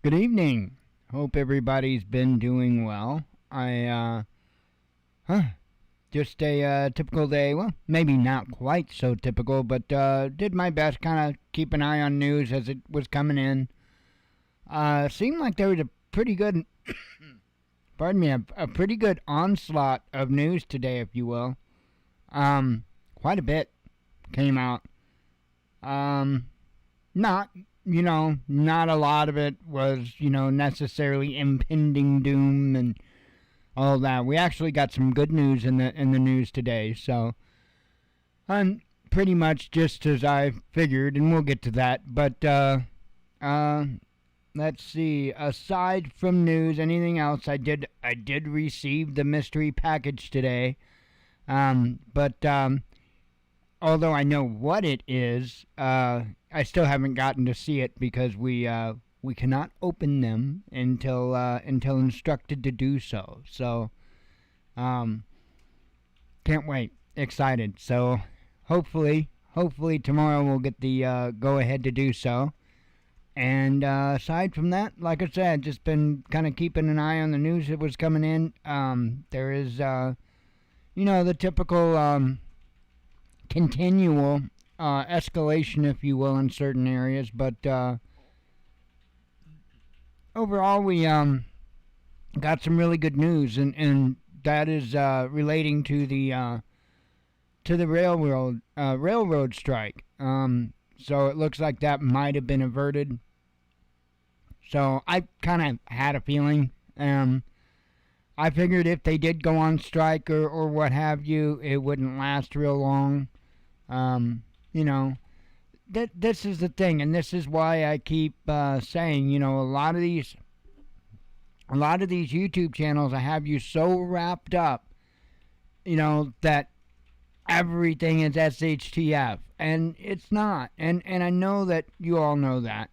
Good evening. Hope everybody's been doing well. Just a typical day. Well, maybe not quite so typical, but did my best. Kind of keep an eye on news as it was coming in. Seemed like there was a pretty good, pardon me, a pretty good onslaught of news today, if you will. Quite a bit came out. Um, not not a lot of it was necessarily impending doom and all that. We actually got some good news in the news today, so pretty much just as I figured, and we'll get to that. But uh, let's see. Aside from news, anything else? I did receive the mystery package today. But although I know what it is, I still haven't gotten to see it because we cannot open them until instructed to do so. So um, can't wait, excited. So hopefully tomorrow we'll get the go ahead to do so. And aside from that, like I said, just been kind of keeping an eye on the news that was coming in. There is the typical continual escalation, if you will, in certain areas. But overall, we got some really good news, and that is relating to the railroad strike. So it looks like that might have been averted. So I kind of had a feeling. I figured if they did go on strike or what have you, it wouldn't last real long. Um, you know, this is the thing, and this is why I keep saying, a lot of these YouTube channels, I have you so wrapped up, that everything is SHTF, and it's not, and I know that you all know that,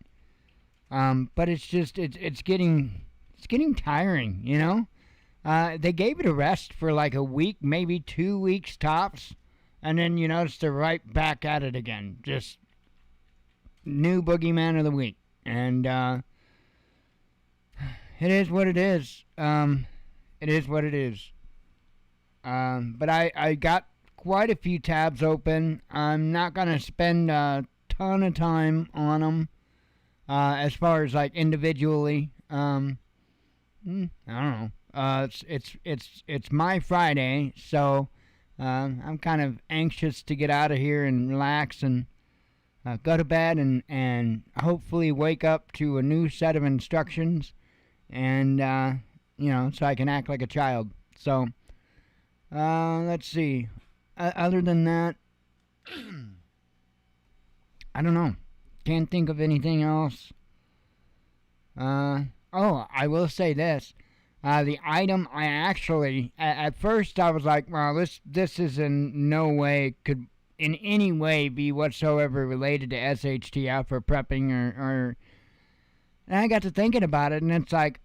but it's getting tiring, They gave it a rest for like a week, maybe 2 weeks tops, and then it's they're right back at it again. Just new boogeyman of the week, and it is what it is. It is what it is. But I got quite a few tabs open. I'm not gonna spend a ton of time on them as far as like individually. I don't know. It's my Friday, so I'm kind of anxious to get out of here and relax and go to bed and hopefully wake up to a new set of instructions and so I can act like a child. So let's see. Other than that, I don't know. Can't think of anything else. I will say this. The item I actually, at first I was like, well, this is in no way, could in any way be whatsoever related to SHTF or prepping or and I got to thinking about it, and it's like,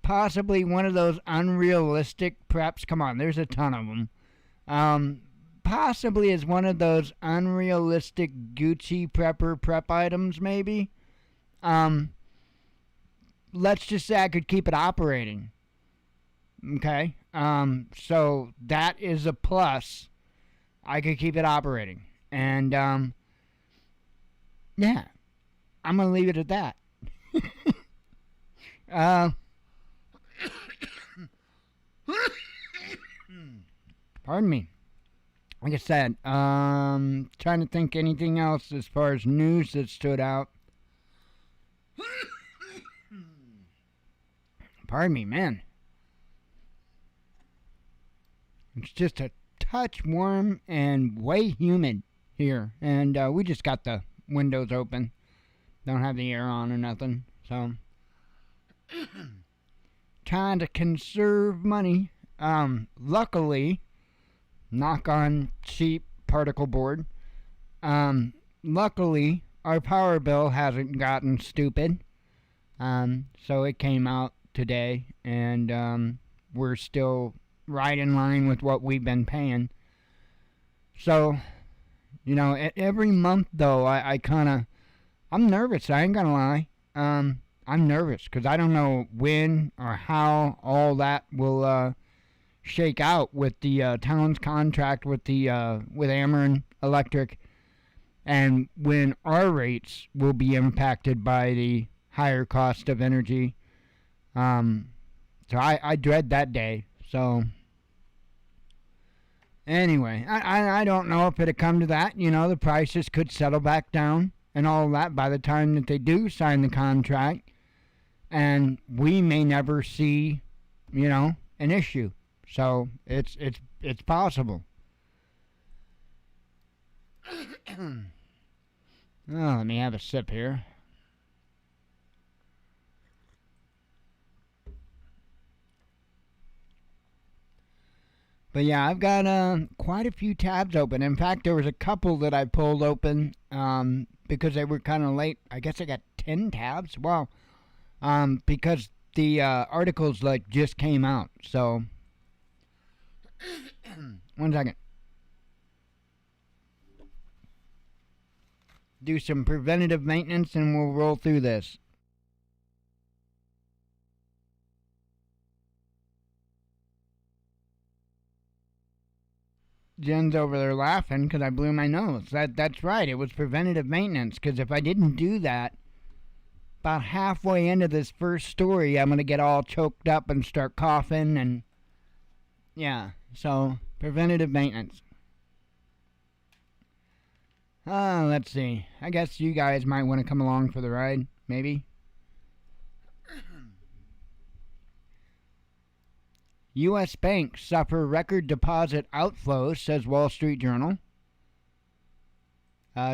possibly one of those unrealistic preps. Come on, there's a ton of them. Possibly is one of those unrealistic Gucci prep items, maybe. Let's just say I could keep it operating. Okay? So that is a plus. I could keep it operating. And, yeah. I'm going to leave it at that. Pardon me. Like I said, trying to think anything else as far as news that stood out. Pardon me, man. It's just a touch warm and way humid here. And we just got the windows open. Don't have the air on or nothing. So, trying to conserve money. Luckily, knock on cheap particle board. Luckily, our power bill hasn't gotten stupid. So it came out today, and we're still right in line with what we've been paying. So, every month though, I kind of I'm nervous. I ain't gonna lie. I'm nervous because I don't know when or how all that will shake out with the town's contract with the with Ameren Electric, and when our rates will be impacted by the higher cost of energy. Um, so I dread that day. So anyway, I don't know if it'll come to that. You know, the prices could settle back down and all that by the time that they do sign the contract, and we may never see, an issue. So it's possible. Oh, let me have a sip here. But yeah, I've got quite a few tabs open. In fact, there was a couple that I pulled open because they were kind of late. I guess I got 10 tabs. Well, because the articles like just came out. So, one second. Do some preventative maintenance and we'll roll through this. Jen's over there laughing because I blew my nose. That's right. It was preventative maintenance. Because if I didn't do that, about halfway into this first story, I'm gonna get all choked up and start coughing and yeah. So preventative maintenance. Let's see. I guess you guys might want to come along for the ride. Maybe. U.S. banks suffer record deposit outflows, says Wall Street Journal.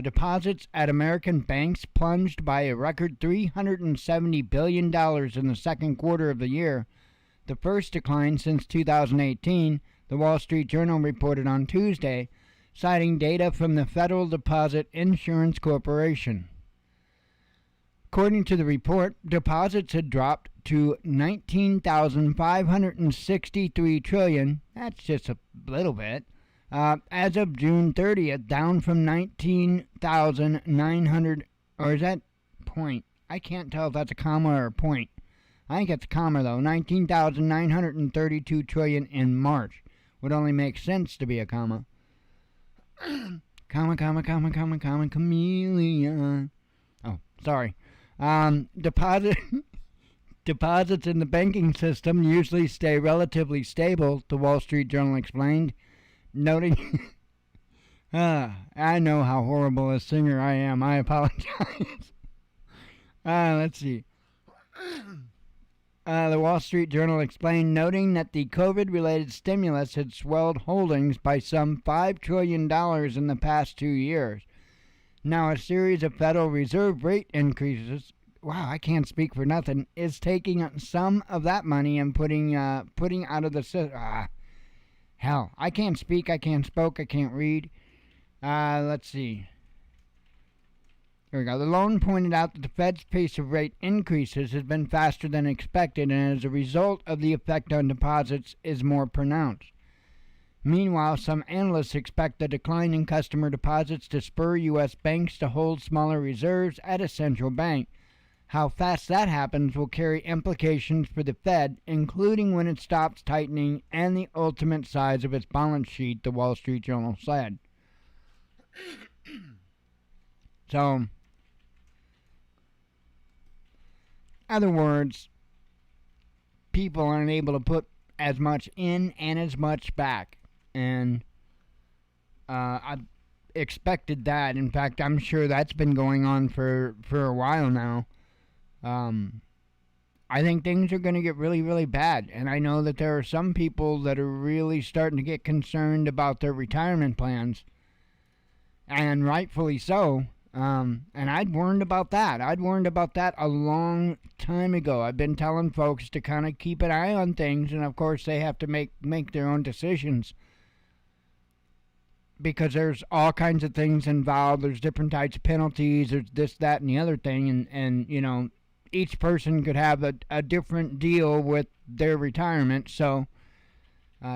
Deposits at American banks plunged by a record $370 billion in the second quarter of the year, the first decline since 2018, the Wall Street Journal reported on Tuesday, citing data from the Federal Deposit Insurance Corporation. According to the report, deposits had dropped to $19,563 trillion. That's just a little bit. As of June 30th, down from 19,900, or is that point? I can't tell if that's a comma or a point. I think it's a comma though. 19,932 trillion in March would only make sense to be a comma. Comma, chameleon. Oh, sorry. Deposits in the banking system usually stay relatively stable, the Wall Street Journal explained, noting, I know how horrible a singer I am. I apologize. Let's see. The Wall Street Journal explained, noting that the COVID-related stimulus had swelled holdings by some $5 trillion in the past 2 years. Now, a series of Federal Reserve rate increases, wow, I can't speak for nothing, is taking some of that money and putting out of the system. Hell, I can't speak, I can't spoke, I can't read. Let's see. Here we go. The loan pointed out that the Fed's pace of rate increases has been faster than expected, and as a result of the effect on deposits is more pronounced. Meanwhile, some analysts expect the decline in customer deposits to spur U.S. banks to hold smaller reserves at a central bank. How fast that happens will carry implications for the Fed, including when it stops tightening and the ultimate size of its balance sheet, the Wall Street Journal said. So, in other words, people aren't able to put as much in and as much back. And I expected that. In fact, I'm sure that's been going on for a while now. I think things are going to get really, really bad. And I know that there are some people that are really starting to get concerned about their retirement plans. And rightfully so. And I'd warned about that. I'd warned about that a long time ago. I've been telling folks to kind of keep an eye on things. And of course, they have to make their own decisions. Because there's all kinds of things involved. There's different types of penalties. There's this, that, and the other thing. And you know, each person could have a different deal with their retirement. So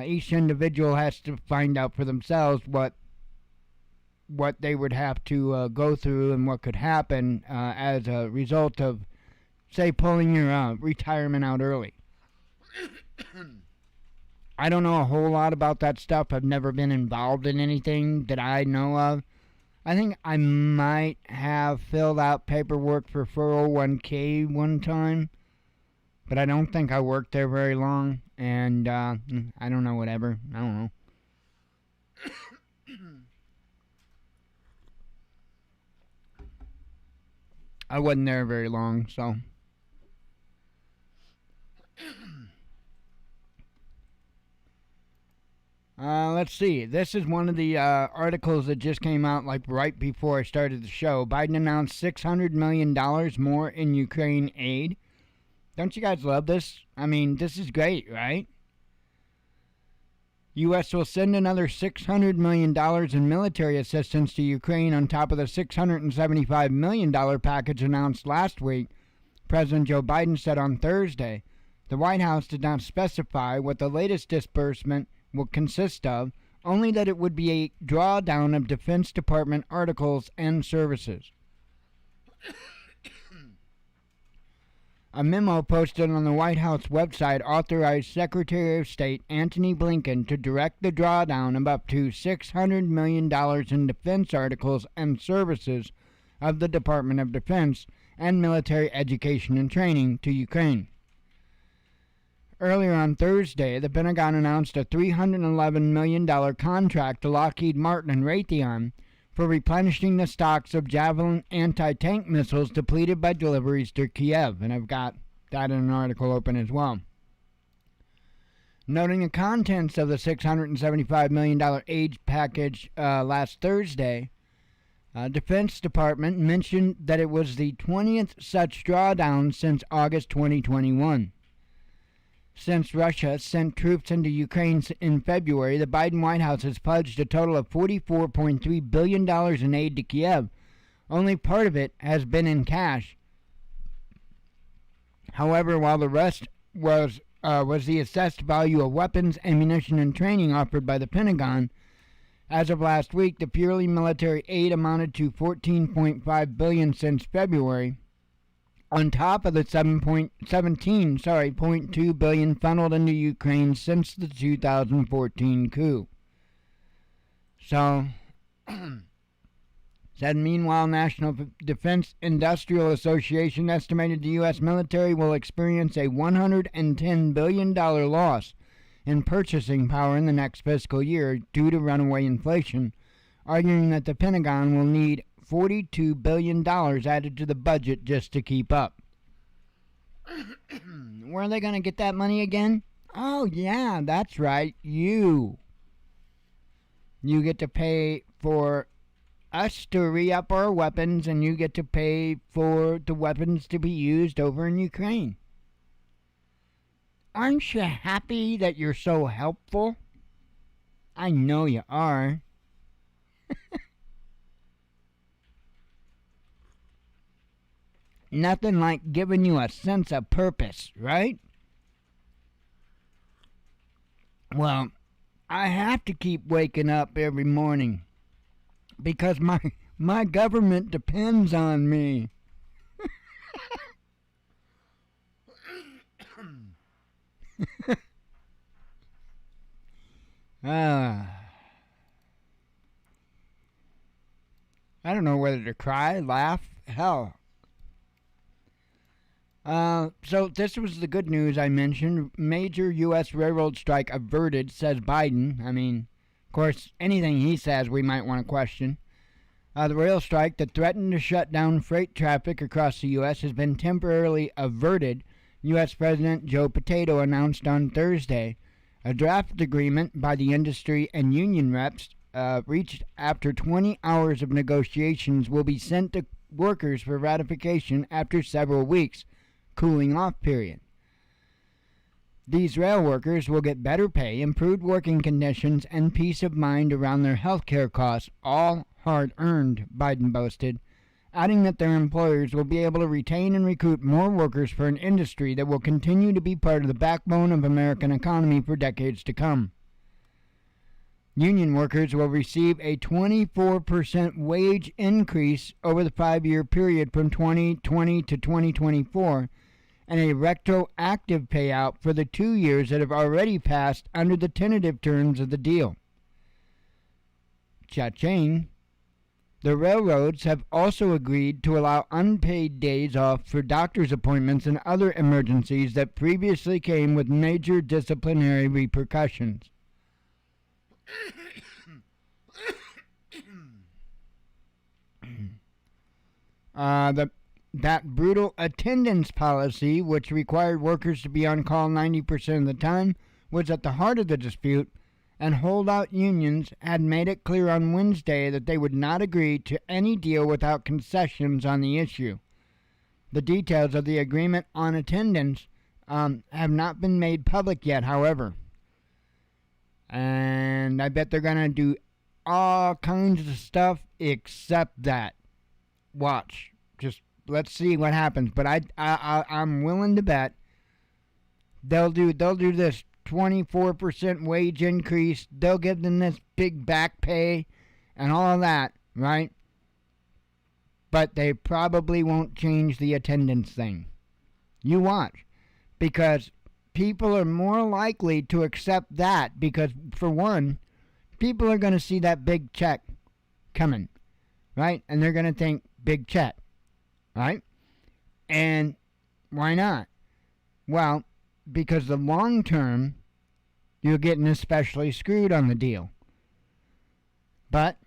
each individual has to find out for themselves what what they would have to go through and what could happen as a result of, say, pulling your retirement out early. I don't know a whole lot about that stuff. I've never been involved in anything that I know of. I think I might have filled out paperwork for 401k one time, but I don't think I worked there very long, and I don't know, whatever. I don't know. I wasn't there very long, so... let's see. This is one of the articles that just came out like right before I started the show. Biden announced $600 million more in Ukraine aid. Don't you guys love this? I mean, this is great, right? U.S. will send another $600 million in military assistance to Ukraine on top of the $675 million package announced last week, President Joe Biden said on Thursday. The White House did not specify what the latest disbursement will consist of, only that it would be a drawdown of Defense Department articles and services. A memo posted on the White House website authorized Secretary of State Antony Blinken to direct the drawdown of up to $600 million in defense articles and services of the Department of Defense and military education and training to Ukraine. Earlier on Thursday, the Pentagon announced a $311 million contract to Lockheed Martin and Raytheon for replenishing the stocks of Javelin anti-tank missiles depleted by deliveries to Kiev, and I've got that in an article open as well. Noting the contents of the $675 million aid package last Thursday, Defense Department mentioned that it was the 20th such drawdown since August 2021. Since Russia sent troops into Ukraine in February, the Biden White House has pledged a total of $44.3 billion in aid to Kiev. Only part of it has been in cash. However, while the rest was the assessed value of weapons, ammunition, and training offered by the Pentagon, as of last week, the purely military aid amounted to $14.5 billion since February, on top of the $0.2 billion funneled into Ukraine since the 2014 coup. So, said meanwhile, National Defense Industrial Association estimated the U.S. military will experience a $110 billion loss in purchasing power in the next fiscal year due to runaway inflation, arguing that the Pentagon will need $42 billion added to the budget just to keep up. Where are they going to get that money again? Oh, yeah, that's right, you. You get to pay for us to re-up our weapons, and you get to pay for the weapons to be used over in Ukraine. Aren't you happy that you're so helpful? I know you are. Nothing like giving you a sense of purpose, right? Well, I have to keep waking up every morning because my government depends on me. I don't know whether to cry, laugh, hell. So this was the good news I mentioned. Major U.S. railroad strike averted, says Biden. I mean, of course, anything he says we might want to question. The rail strike that threatened to shut down freight traffic across the U.S. has been temporarily averted, U.S. President Joe Potato announced on Thursday. A draft agreement by the industry and union reps reached after 20 hours of negotiations will be sent to workers for ratification after several weeks' cooling off period. These rail workers will get better pay, improved working conditions, and peace of mind around their health care costs, all hard-earned, Biden boasted, adding that their employers will be able to retain and recruit more workers for an industry that will continue to be part of the backbone of American economy for decades to come. Union workers will receive a 24% wage increase over the 5-year period from 2020 to 2024 and a retroactive payout for the 2 years that have already passed under the tentative terms of the deal. Cha-ching. The railroads have also agreed to allow unpaid days off for doctor's appointments and other emergencies that previously came with major disciplinary repercussions. That brutal attendance policy, which required workers to be on call 90% of the time, was at the heart of the dispute, and holdout unions had made it clear on Wednesday that they would not agree to any deal without concessions on the issue. The details of the agreement on attendance have not been made public yet, however. And I bet they're going to do all kinds of stuff except that. Watch. Just let's see what happens. But I'm willing to bet they'll do this 24% wage increase. They'll give them this big back pay and all of that, right? But they probably won't change the attendance thing. You watch. Because people are more likely to accept that because, for one, people are going to see that big check coming, right? And they're going to think, big check, right? And why not? Well, because the long term, you're getting especially screwed on the deal. But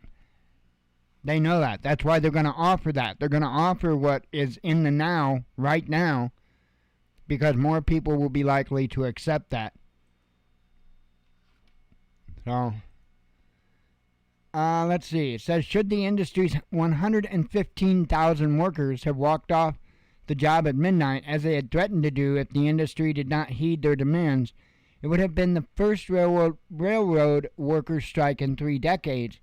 they know that. That's why they're going to offer that. They're going to offer what is in the now, right now, because more people will be likely to accept that. So, let's see. It says, should the industry's 115,000 workers have walked off the job at midnight, as they had threatened to do if the industry did not heed their demands, it would have been the first railroad workers' strike in 3 decades,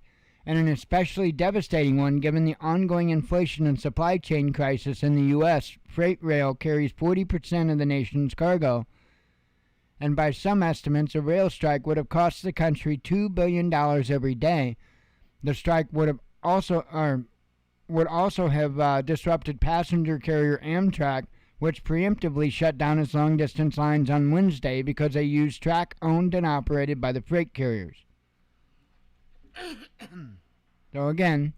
and an especially devastating one given the ongoing inflation and supply chain crisis in the U.S. Freight rail carries 40% of the nation's cargo, and by some estimates, a rail strike would have cost the country $2 billion every day. The strike would also have disrupted passenger carrier Amtrak, which preemptively shut down its long-distance lines on Wednesday because they used track owned and operated by the freight carriers. So again,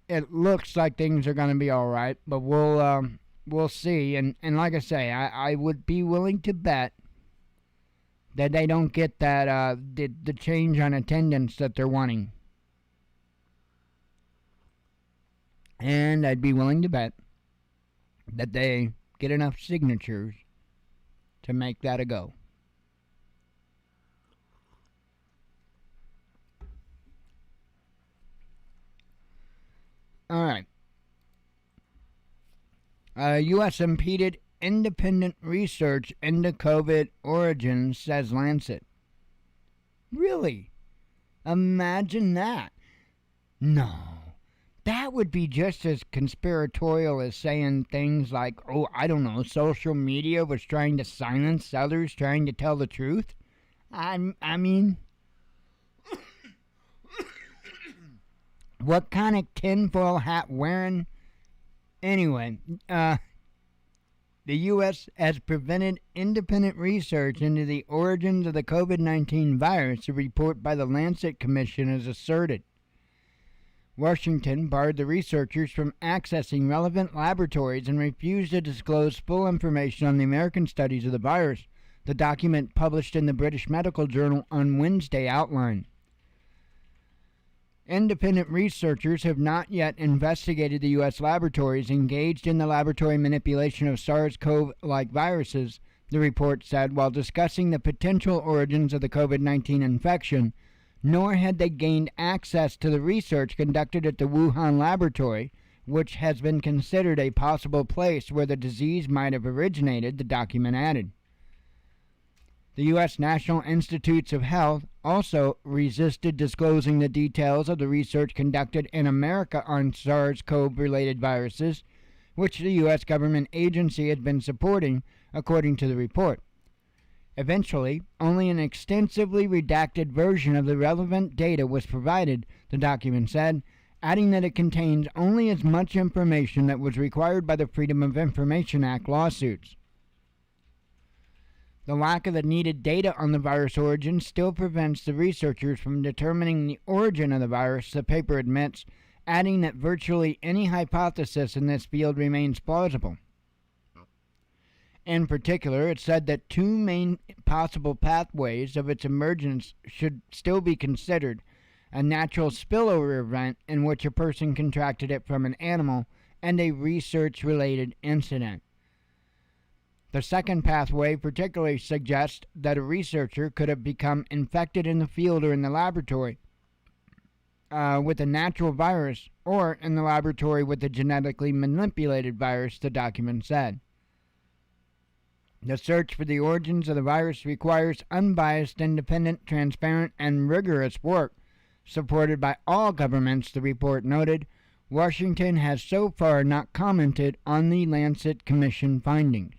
it looks like things are going to be all right, but we'll see. And like I say, I would be willing to bet that they don't get that the change on attendance that they're wanting. And I'd be willing to bet that they get enough signatures to make that a go. All right. U.S. impeded independent research into COVID origins, says Lancet. Really? Imagine that. No. That would be just as conspiratorial as saying things like, oh, I don't know, social media was trying to silence others trying to tell the truth. I mean, what kind of tinfoil hat wearing? Anyway, the U.S. has prevented independent research into the origins of the COVID-19 virus, a report by the Lancet Commission has asserted. Washington barred the researchers from accessing relevant laboratories and refused to disclose full information on the American studies of the virus, the document published in the British Medical Journal on Wednesday outlined. Independent researchers have not yet investigated the U.S. laboratories engaged in the laboratory manipulation of SARS-CoV-like viruses, the report said, while discussing the potential origins of the COVID-19 infection, nor had they gained access to the research conducted at the Wuhan laboratory, which has been considered a possible place where the disease might have originated, the document added. The U.S. National Institutes of Health also resisted disclosing the details of the research conducted in America on SARS-CoV-related viruses, which the U.S. government agency had been supporting, according to the report. Eventually, only an extensively redacted version of the relevant data was provided, the document said, adding that it contains only as much information that was required by the Freedom of Information Act lawsuits. The lack of the needed data on the virus origin still prevents the researchers from determining the origin of the virus, the paper admits, adding that virtually any hypothesis in this field remains plausible. In particular, it said that two main possible pathways of its emergence should still be considered: a natural spillover event in which a person contracted it from an animal, and a research-related incident. The second pathway particularly suggests that a researcher could have become infected in the field or in the laboratory with a natural virus, or in the laboratory with a genetically manipulated virus, the document said. The search for the origins of the virus requires unbiased, independent, transparent, and rigorous work, supported by all governments, the report noted. Washington has so far not commented on the Lancet Commission findings.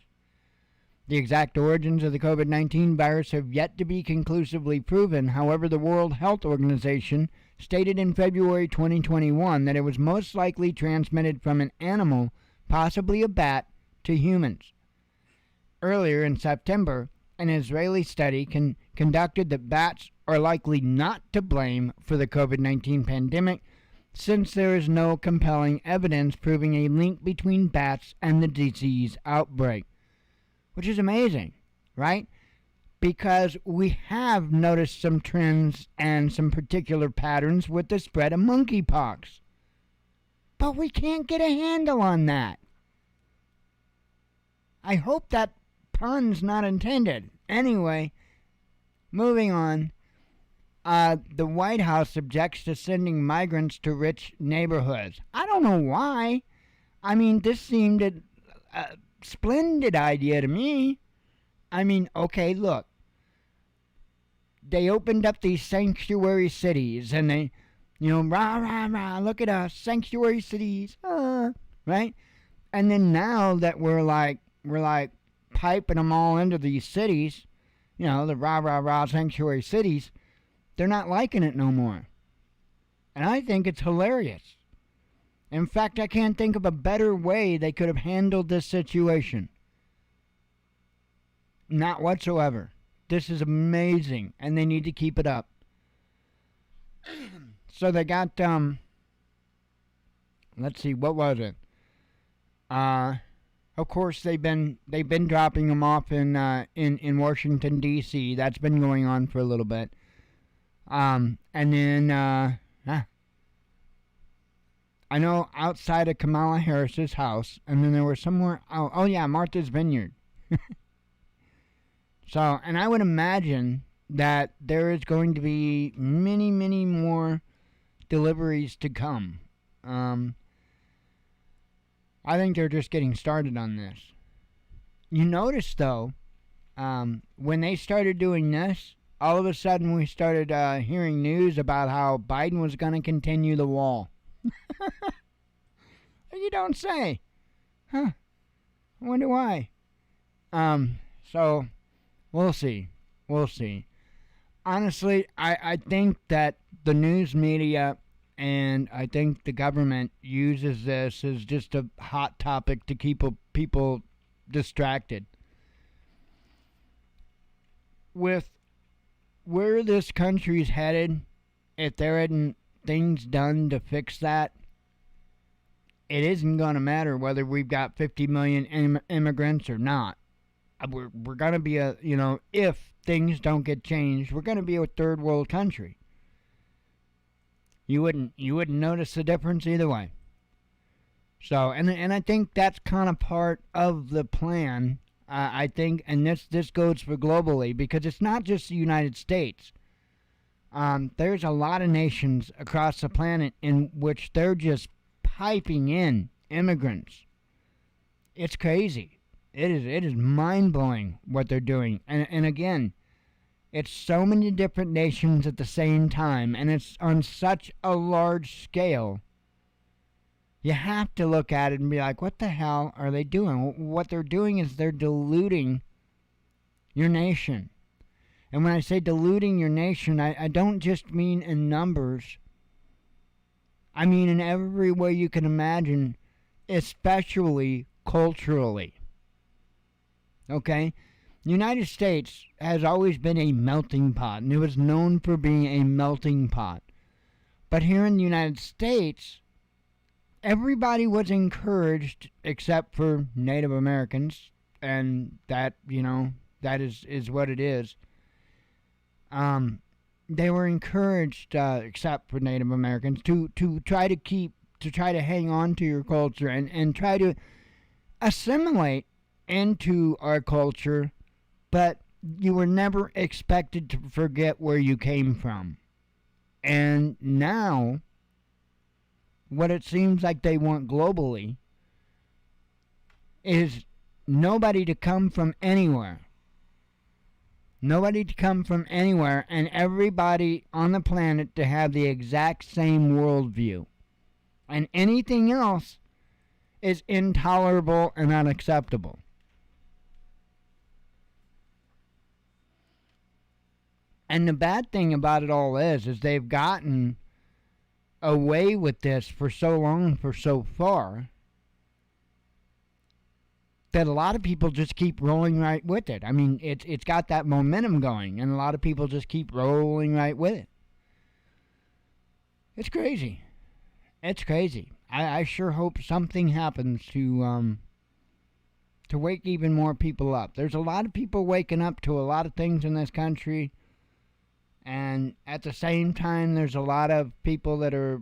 The exact origins of the COVID-19 virus have yet to be conclusively proven. However, the World Health Organization stated in February 2021 that it was most likely transmitted from an animal, possibly a bat, to humans. Earlier in September, an Israeli study conducted that bats are likely not to blame for the COVID-19 pandemic, since there is no compelling evidence proving a link between bats and the disease outbreak. Which is amazing, right? Because we have noticed some trends and some particular patterns with the spread of monkeypox. But we can't get a handle on that. I hope that pun's not intended. Anyway, moving on. The White House objects to sending migrants to rich neighborhoods. I don't know why. I mean, this seemed a splendid idea to me. I mean, okay, look. They opened up these sanctuary cities, and they, rah, rah, rah, look at us, sanctuary cities, right? And then now that we're like piping them all into these cities, the rah, rah, rah sanctuary cities, they're not liking it no more. And I think it's hilarious. In fact, I can't think of a better way they could have handled this situation. Not whatsoever. This is amazing, and they need to keep it up. So they got, let's see, what was it? Of course, they've been dropping them off in Washington, D.C. That's been going on for a little bit. And then, I know outside of Kamala Harris's house, and then there was somewhere, oh yeah, Martha's Vineyard. So, and I would imagine that there is going to be many, many more deliveries to come. I think they're just getting started on this. You notice, though, when they started doing this, all of a sudden we started hearing news about how Biden was going to continue the wall. You don't say. Huh. I wonder why. So, we'll see. We'll see. Honestly, I think that the news media and I think the government uses this as just a hot topic to keep people distracted. With where this country's headed, if there isn't things done to fix that, it isn't going to matter whether we've got 50 million immigrants or not. We're going to be if things don't get changed, we're going to be a third world country. You wouldn't notice the difference either way. So, and I think that's kind of part of the plan. I think, and this goes for globally, because it's not just the United States. There's a lot of nations across the planet in which they're just piping in immigrants. It's crazy. It is mind-blowing what they're doing. And again, it's so many different nations at the same time, and it's on such a large scale. You have to look at it and be like, what the hell are they doing? What they're doing is they're diluting your nation. And when I say diluting your nation, I don't just mean in numbers. I mean in every way you can imagine, especially culturally. Okay? The United States has always been a melting pot, and it was known for being a melting pot. But here in the United States, everybody was encouraged, except for Native Americans, and that, that is what it is. They were encouraged, except for Native Americans, to try to hang on to your culture and try to assimilate into our culture, but you were never expected to forget where you came from. And now, what it seems like they want globally is nobody to come from anywhere. Nobody to come from anywhere, and everybody on the planet to have the exact same worldview. And anything else is intolerable and unacceptable. And the bad thing about it all is they've gotten away with this for so long, for so far, that a lot of people just keep rolling right with it. I mean, it's got that momentum going, and a lot of people just keep rolling right with it. It's crazy. It's crazy. I sure hope something happens to wake even more people up. There's a lot of people waking up to a lot of things in this country, and at the same time, there's a lot of people that are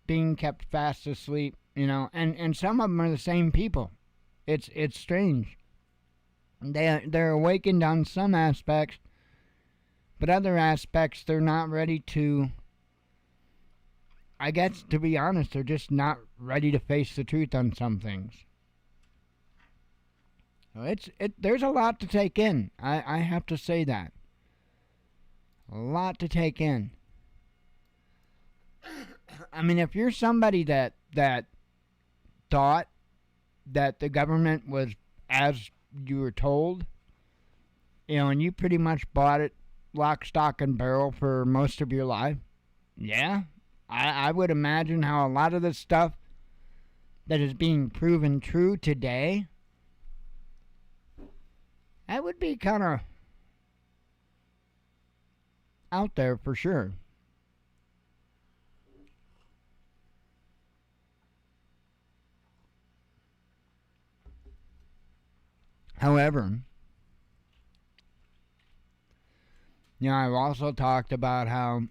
being kept fast asleep, and some of them are the same people. It's strange. They're awakened on some aspects, but other aspects they're not ready to. I guess, to be honest, they're just not ready to face the truth on some things. There's a lot to take in. I have to say that. A lot to take in. I mean, if you're somebody that thought that the government was as you were told, and you pretty much bought it lock, stock, and barrel for most of your life, yeah, I would imagine how a lot of the stuff that is being proven true today, that would be kind of out there for sure. However, I've also talked about how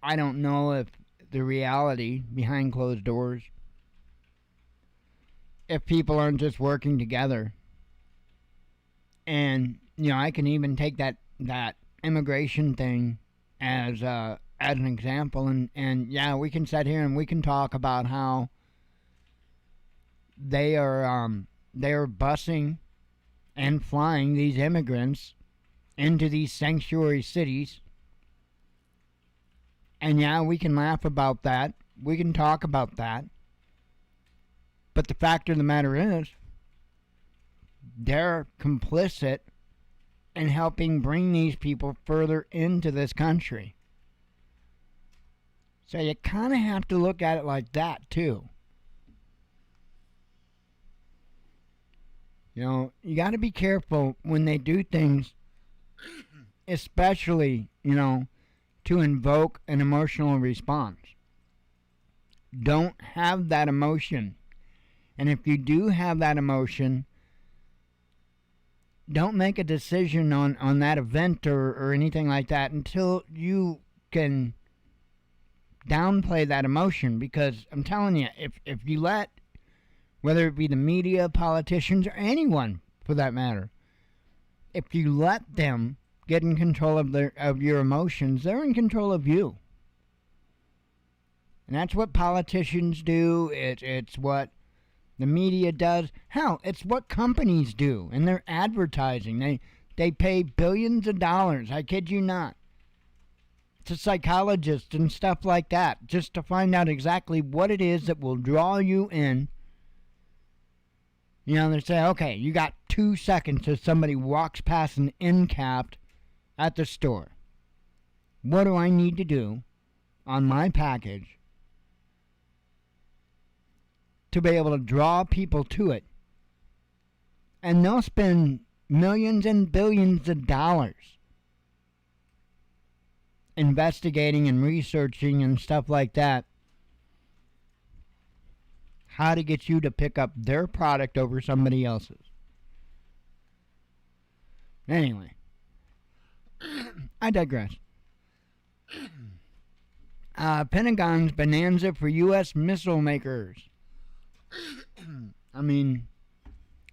I don't know if the reality behind closed doors, if people aren't just working together. And, I can even take that immigration thing as an example, and yeah, we can sit here and we can talk about how they are busing and flying these immigrants into these sanctuary cities. And yeah, we can laugh about that. We can talk about that. But the fact of the matter is, they're complicit in helping bring these people further into this country. So you kind of have to look at it like that, too. You got to be careful when they do things, especially, to invoke an emotional response. Don't have that emotion. And if you do have that emotion, don't make a decision on that event or anything like that until you can downplay that emotion. Because I'm telling you, if you let, whether it be the media, politicians, or anyone for that matter, if you let them get in control of your emotions, they're in control of you. And that's what politicians do. It's what the media does. Hell, it's what companies do in their advertising. They pay billions of dollars, I kid you not, to psychologists and stuff like that, just to find out exactly what it is that will draw you in, You know, they say, okay, you got 2 seconds if somebody walks past an end cap at the store. What do I need to do on my package to be able to draw people to it? And they'll spend millions and billions of dollars investigating and researching and stuff like that how to get you to pick up their product over somebody else's. Anyway, I digress. Pentagon's bonanza for U.S. missile makers. I mean,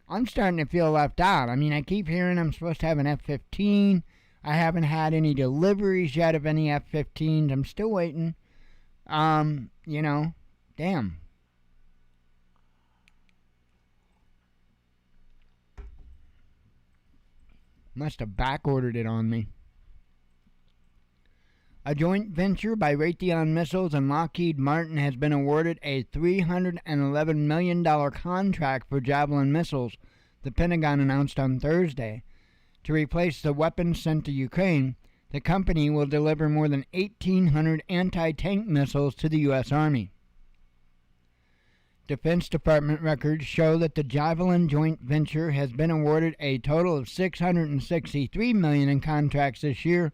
I'm starting to feel left out. I mean, I keep hearing I'm supposed to have an F-15. I haven't had any deliveries yet of any F-15s. I'm still waiting. You know, damn. Must have back-ordered it on me. A joint venture by Raytheon Missiles and Lockheed Martin has been awarded a $311 million contract for Javelin missiles, the Pentagon announced on Thursday. To replace the weapons sent to Ukraine, the company will deliver more than 1,800 anti-tank missiles to the U.S. Army. Defense Department records show that the Javelin joint venture has been awarded a total of $663 million in contracts this year.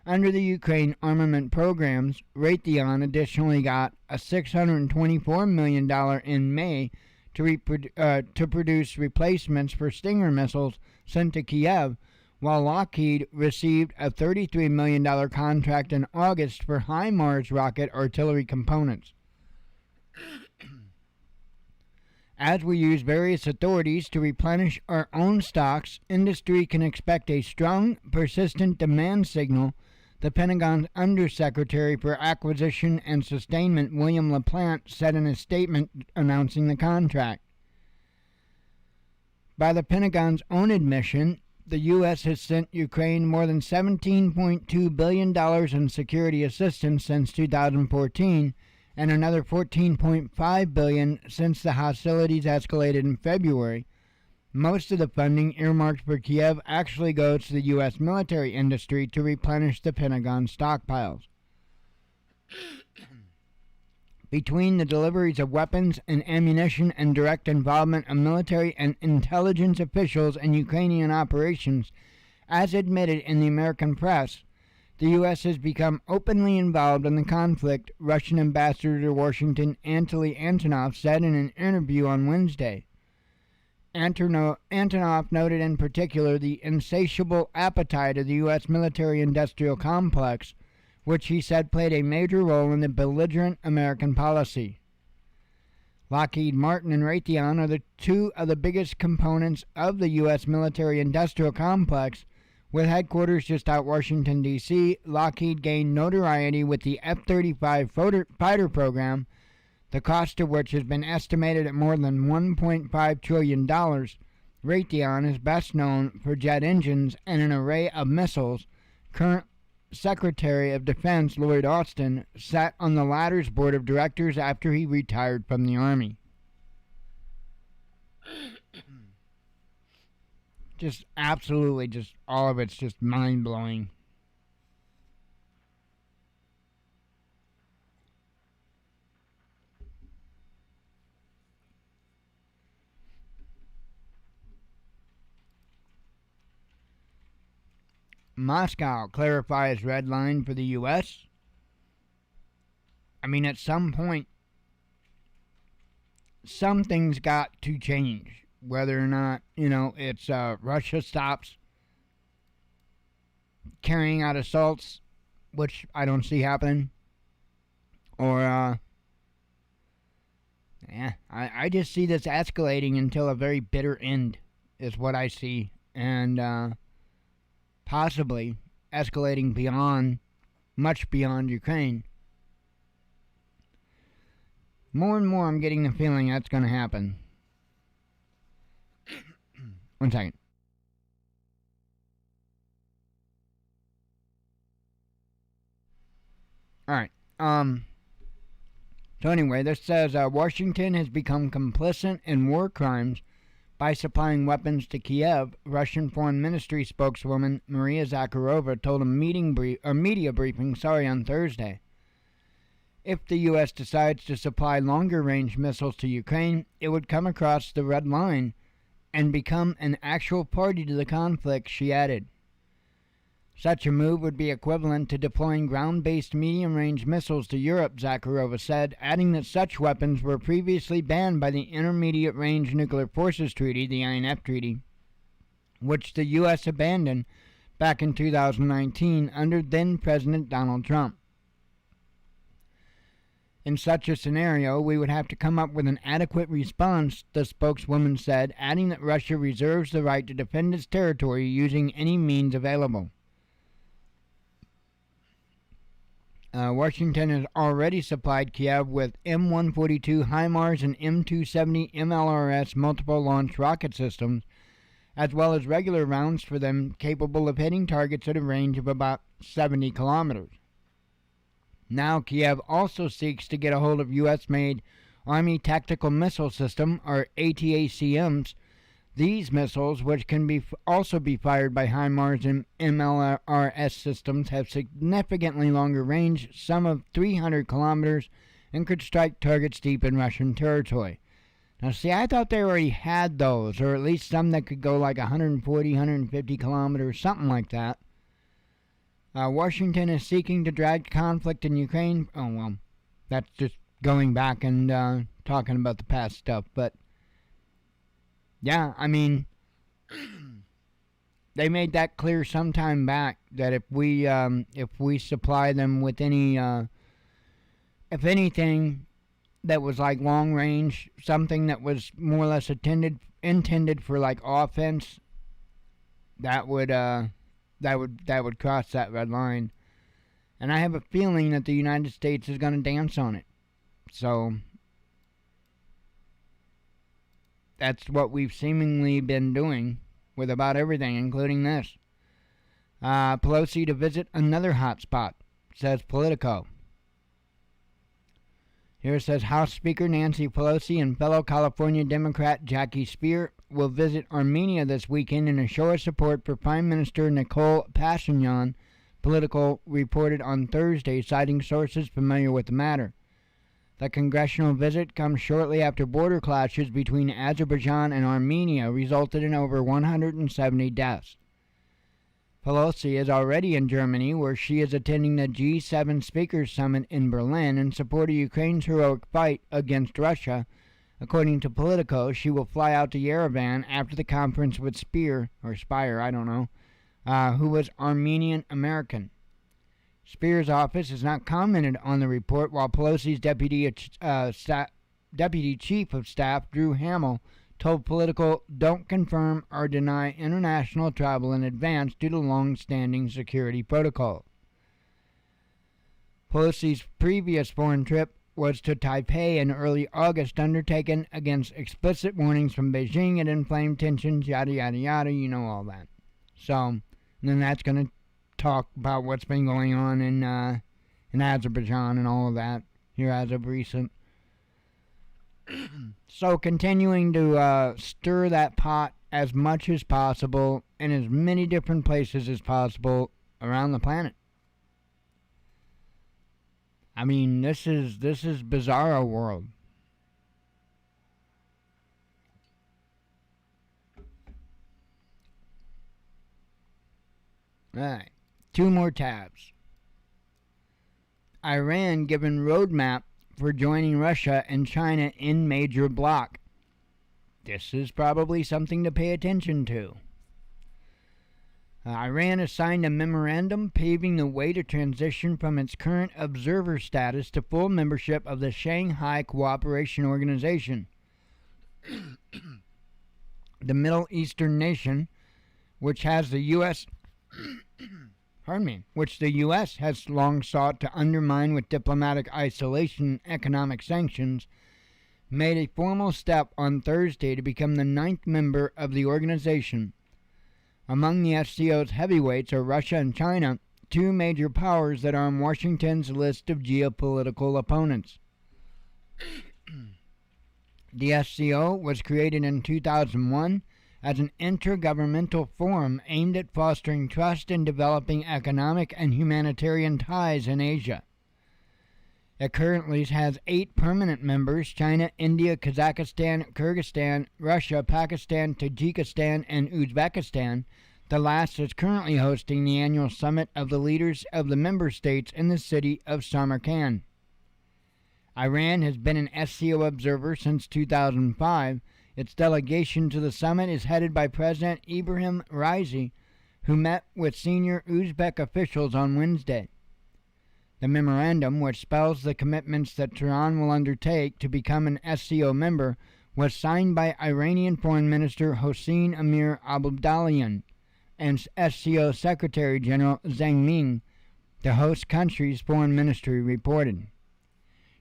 Under the Ukraine armament programs, Raytheon additionally got a $624 million in May to produce replacements for Stinger missiles sent to Kiev, while Lockheed received a $33 million contract in August for HIMARS rocket artillery components. As we use various authorities to replenish our own stocks, industry can expect a strong, persistent demand signal, the Pentagon's Undersecretary for Acquisition and Sustainment, William LaPlante, said in a statement announcing the contract. By the Pentagon's own admission, the U.S. has sent Ukraine more than $17.2 billion in security assistance since 2014, and another $14.5 billion since the hostilities escalated in February. Most of the funding earmarked for Kiev actually goes to the U.S. military industry to replenish the Pentagon stockpiles. Between the deliveries of weapons and ammunition and direct involvement of military and intelligence officials in Ukrainian operations, as admitted in the American press, the U.S. has become openly involved in the conflict, Russian Ambassador to Washington Anatoly Antonov said in an interview on Wednesday. Antonov noted in particular the insatiable appetite of the U.S. military-industrial complex, which he said played a major role in the belligerent American policy. Lockheed Martin and Raytheon are the two of the biggest components of the U.S. military-industrial complex. With headquarters just out Washington, D.C., Lockheed gained notoriety with the F-35 fighter program, the cost of which has been estimated at more than $1.5 trillion. Raytheon is best known for jet engines and an array of missiles. Current Secretary of Defense Lloyd Austin sat on the latter's board of directors after he retired from the Army. Just absolutely, just all of it's just mind-blowing. Moscow clarifies red line for the U.S. I mean, at some point, something's got to change. Whether or not, it's Russia stops carrying out assaults, which I don't see happening. Or, I just see this escalating until a very bitter end is what I see. And, possibly escalating beyond, much beyond Ukraine. More and more I'm getting the feeling that's going to happen. One second. Alright. So anyway, this says Washington has become complicit in war crimes by supplying weapons to Kiev, Russian Foreign Ministry spokeswoman Maria Zakharova told a media briefing on Thursday. If the U.S. decides to supply longer-range missiles to Ukraine, it would come across the red line and become an actual party to the conflict, she added. Such a move would be equivalent to deploying ground-based medium-range missiles to Europe, Zakharova said, adding that such weapons were previously banned by the Intermediate Range Nuclear Forces Treaty, the INF Treaty, which the U.S. abandoned back in 2019 under then-President Donald Trump. In such a scenario, we would have to come up with an adequate response, the spokeswoman said, adding that Russia reserves the right to defend its territory using any means available. Washington has already supplied Kiev with M142 HIMARS and M270 MLRS multiple launch rocket systems, as well as regular rounds for them capable of hitting targets at a range of about 70 kilometers. Now Kiev also seeks to get a hold of U.S.-made Army Tactical Missile System, or ATACMs. These missiles, which can also be fired by HIMARS and MLRS systems, have significantly longer range, some of 300 kilometers, and could strike targets deep in Russian territory. Now, see, I thought they already had those, or at least some that could go like 140, 150 kilometers, something like that. Washington is seeking to drag conflict in Ukraine. Oh, well, that's just going back and talking about the past stuff, but yeah, I mean, they made that clear some time back that if we supply them with any, if anything that was like long range, something that was more or less intended for like offense, that would cross that red line, and I have a feeling that the United States is going to dance on it. So that's what we've seemingly been doing with about everything, including this. Pelosi to visit another hotspot, says Politico. Here it says House Speaker Nancy Pelosi and fellow California Democrat Jackie Speer will visit Armenia this weekend in a show of support for Prime Minister Nikol Pashinyan, Politico reported on Thursday, citing sources familiar with the matter. The congressional visit comes shortly after border clashes between Azerbaijan and Armenia resulted in over 170 deaths. Pelosi is already in Germany, where she is attending the G7 Speakers Summit in Berlin in support of Ukraine's heroic fight against Russia. According to Politico, she will fly out to Yerevan after the conference with Spire, who was Armenian American. Speer's office has not commented on the report, while Pelosi's Deputy Chief of Staff, Drew Hamill, told Politico don't confirm or deny international travel in advance due to long-standing security protocol. Pelosi's previous foreign trip was to Taipei in early August, undertaken against explicit warnings from Beijing and inflamed tensions, yada, yada, yada, you know all that. So, then that's going to talk about what's been going on in Azerbaijan and all of that here as of recent. So continuing to stir that pot as much as possible in as many different places as possible around the planet. I mean, this is bizarro world. Alright, 2 more tabs. Iran given roadmap for joining Russia and China in major bloc. This is probably something to pay attention to. Iran has signed a memorandum paving the way to transition from its current observer status to full membership of the Shanghai Cooperation Organization. The Middle Eastern nation, which the U.S. has long sought to undermine with diplomatic isolation and economic sanctions, made a formal step on Thursday to become the 9th member of the organization. Among the SCO's heavyweights are Russia and China, 2 major powers that are on Washington's list of geopolitical opponents. The SCO was created in 2001 as an intergovernmental forum aimed at fostering trust and developing economic and humanitarian ties in Asia. It currently has 8 permanent members: China, India, Kazakhstan, Kyrgyzstan, Russia, Pakistan, Tajikistan, and Uzbekistan. The last is currently hosting the annual summit of the leaders of the member states in the city of Samarkand. Iran has been an SCO observer since 2005. Its delegation to the summit is headed by President Ibrahim Raisi, who met with senior Uzbek officials on Wednesday. The memorandum, which spells the commitments that Tehran will undertake to become an SCO member, was signed by Iranian Foreign Minister Hossein Amir Abdullahian and SCO Secretary General Zhang Ming, the host country's foreign ministry reported.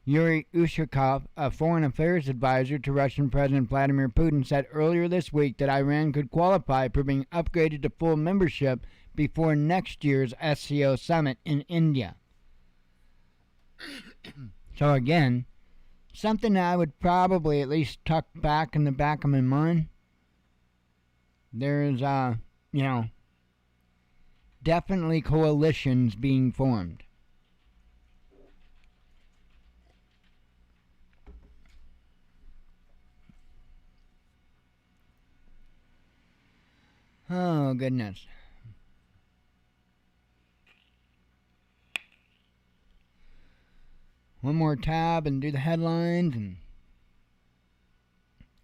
Yuri Ushakov, a foreign affairs advisor to Russian President Vladimir Putin, said earlier this week that Iran could qualify for being upgraded to full membership before next year's SCO summit in India. So again, something that I would probably at least tuck back in the back of my mind. There's, definitely coalitions being formed. Oh, goodness. One more tab and do the headlines and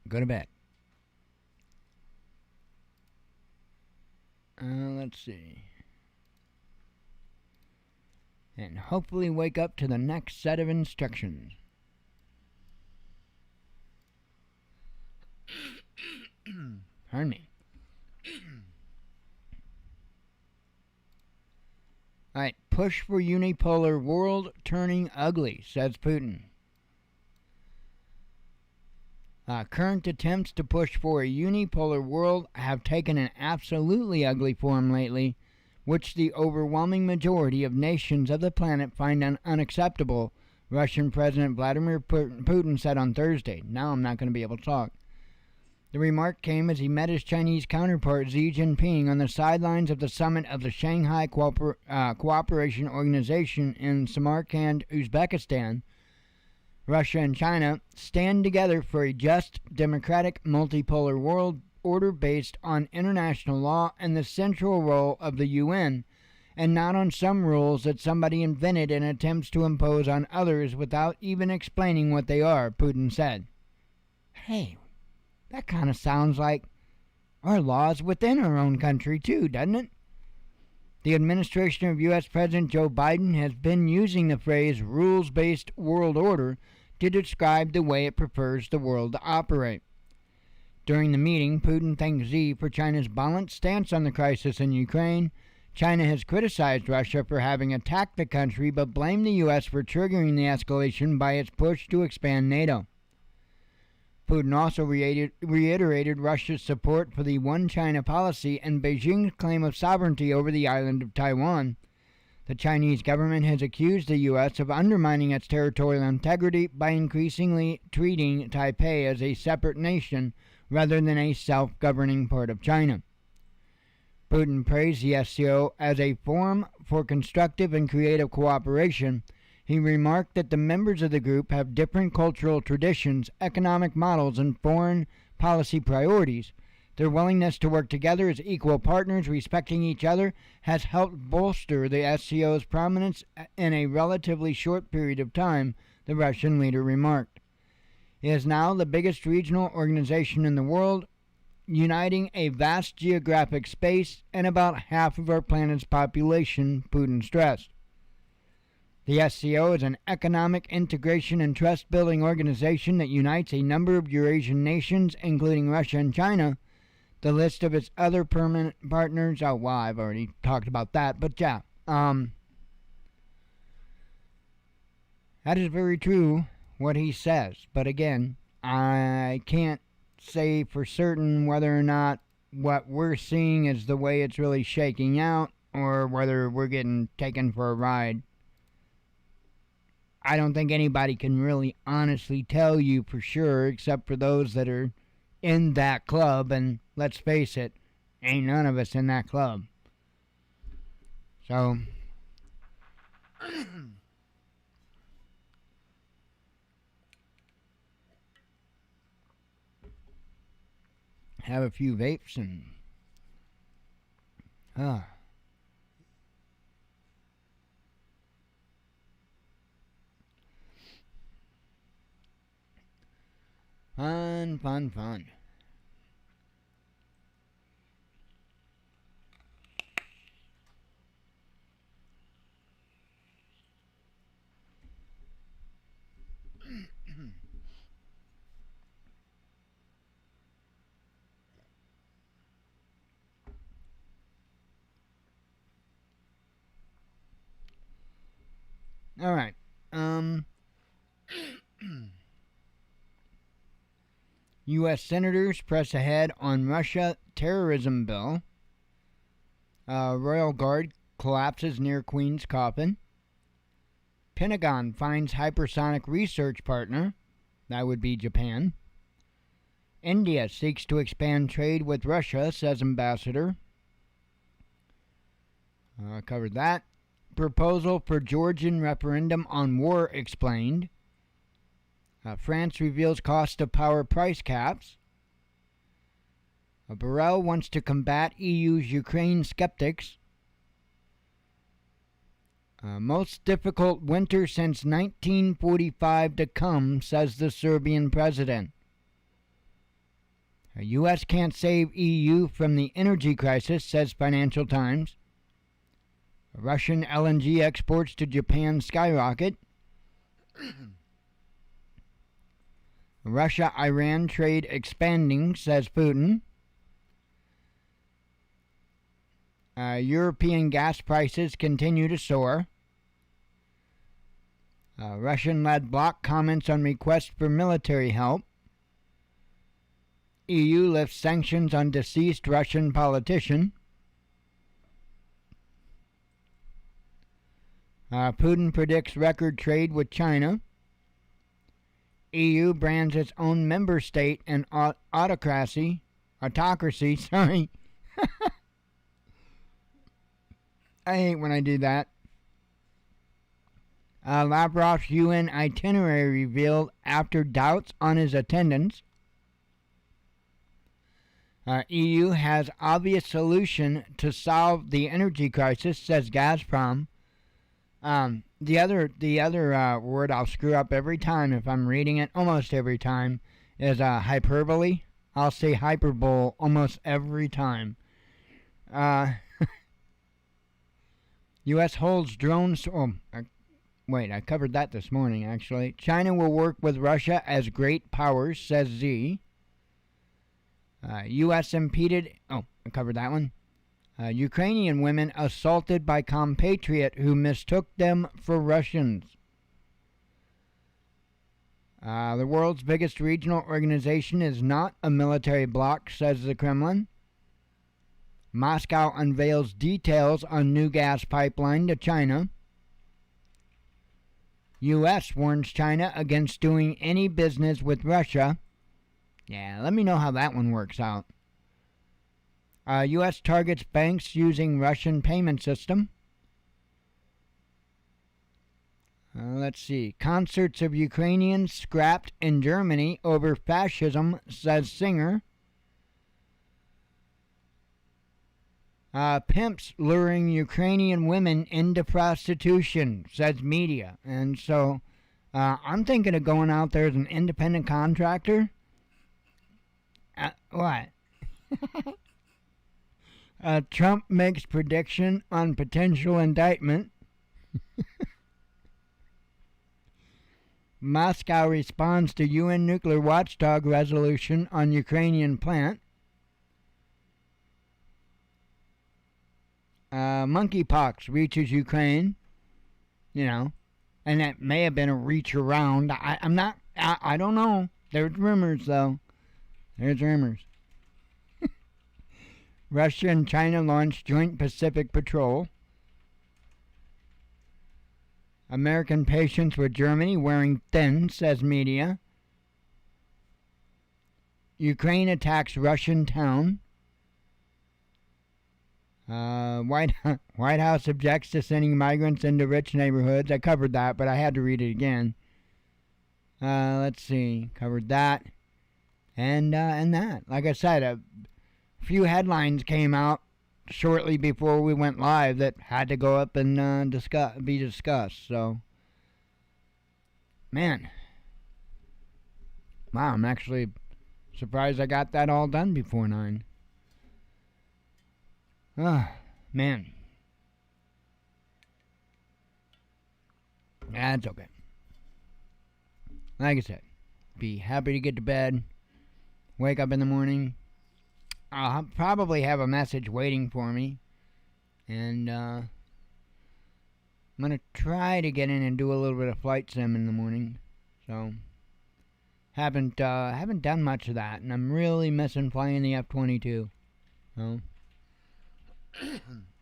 go to bed. Let's see. And hopefully wake up to the next set of instructions. Pardon me. Alright, push for unipolar world turning ugly, says Putin. Current attempts to push for a unipolar world have taken an absolutely ugly form lately, which the overwhelming majority of nations of the planet find unacceptable, Russian President Vladimir Putin said on Thursday. Now I'm not going to be able to talk. The remark came as he met his Chinese counterpart Xi Jinping on the sidelines of the summit of the Shanghai Cooperation Organization in Samarkand, Uzbekistan. Russia and China stand together for a just, democratic, multipolar world order based on international law and the central role of the UN, and not on some rules that somebody invented and attempts to impose on others without even explaining what they are, Putin said. Hey, that kind of sounds like our laws within our own country, too, doesn't it? The administration of U.S. President Joe Biden has been using the phrase rules-based world order to describe the way it prefers the world to operate. During the meeting, Putin thanked Xi for China's balanced stance on the crisis in Ukraine. China has criticized Russia for having attacked the country, but blamed the U.S. for triggering the escalation by its push to expand NATO. Putin also reiterated Russia's support for the One China policy and Beijing's claim of sovereignty over the island of Taiwan. The Chinese government has accused the U.S. of undermining its territorial integrity by increasingly treating Taipei as a separate nation rather than a self-governing part of China. Putin praised the SCO as a forum for constructive and creative cooperation. He remarked that the members of the group have different cultural traditions, economic models, and foreign policy priorities. Their willingness to work together as equal partners, respecting each other, has helped bolster the SCO's prominence in a relatively short period of time, the Russian leader remarked. It is now the biggest regional organization in the world, uniting a vast geographic space and about half of our planet's population, Putin stressed. The SCO is an economic integration and trust-building organization that unites a number of Eurasian nations, including Russia and China. The list of its other permanent partners, I've already talked about that, but yeah. That is very true, what he says. But again, I can't say for certain whether or not what we're seeing is the way it's really shaking out, or whether we're getting taken for a ride. I don't think anybody can really honestly tell you for sure, except for those that are in that club. And let's face it, ain't none of us in that club. So, have a few vapes and fun. All right. U.S. senators press ahead on Russia terrorism bill. Royal Guard collapses near Queen's coffin. Pentagon finds hypersonic research partner. That would be Japan. India seeks to expand trade with Russia, says ambassador. Covered that. Proposal for Georgian referendum on war explained. France reveals cost of power price caps. Borrell wants to combat EU's Ukraine skeptics. Most difficult winter since 1945 to come, says the Serbian president. U.S. can't save EU from the energy crisis, says Financial Times. Russian LNG exports to Japan skyrocket. Russia-Iran trade expanding, says Putin. European gas prices continue to soar. Russian-led bloc comments on request for military help. EU lifts sanctions on deceased Russian politician. Putin predicts record trade with China. EU brands its own member state and autocracy. Sorry. I hate when I do that. Lavrov's UN itinerary revealed after doubts on his attendance. EU has obvious solution to solve the energy crisis, says Gazprom. The other word I'll screw up every time if I'm reading it, almost every time, is hyperbole. I'll say hyperbole almost every time. U.S. holds drones. Wait, I covered that this morning, actually. China will work with Russia as great powers, says Z. U.S. impeded. I covered that one. Ukrainian women assaulted by compatriot who mistook them for Russians. The world's biggest regional organization is not a military bloc, says the Kremlin. Moscow unveils details on new gas pipeline to China. U.S. warns China against doing any business with Russia. Yeah, let me know how that one works out. U.S. targets banks using Russian payment system. Let's see. Concerts of Ukrainians scrapped in Germany over fascism, says singer. Pimps luring Ukrainian women into prostitution, says media. And so I'm thinking of going out there as an independent contractor. What? Trump makes prediction on potential indictment. Moscow responds to UN nuclear watchdog resolution on Ukrainian plant. Monkeypox reaches Ukraine. And that may have been a reach around. I don't know. There's rumors, though. There's rumors. Russia and China launched joint Pacific patrol. American patience with Germany wearing thin, says media. Ukraine attacks Russian town. White House objects to sending migrants into rich neighborhoods. I covered that, but I had to read it again. Let's see. Covered that. And that. Like I said, a few headlines came out shortly before we went live that had to go up and be discussed. So, man. Wow, I'm actually surprised I got that all done before 9. Ah, man. That's okay. Like I said, be happy to get to bed, wake up in the morning. I'll probably have a message waiting for me, and I'm gonna try to get in and do a little bit of flight sim in the morning. So haven't done much of that, and I'm really missing flying the F-22. So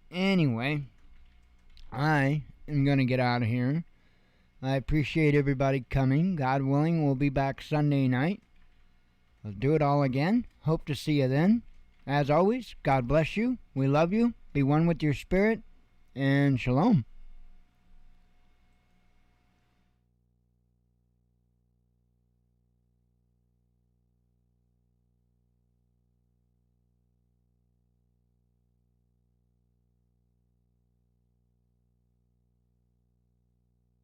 anyway, I am gonna get out of here. I appreciate everybody coming. God willing, we'll be back Sunday night. Let's do it all again. Hope to see you then. As always, God bless you. We love you. Be one with your spirit. And shalom.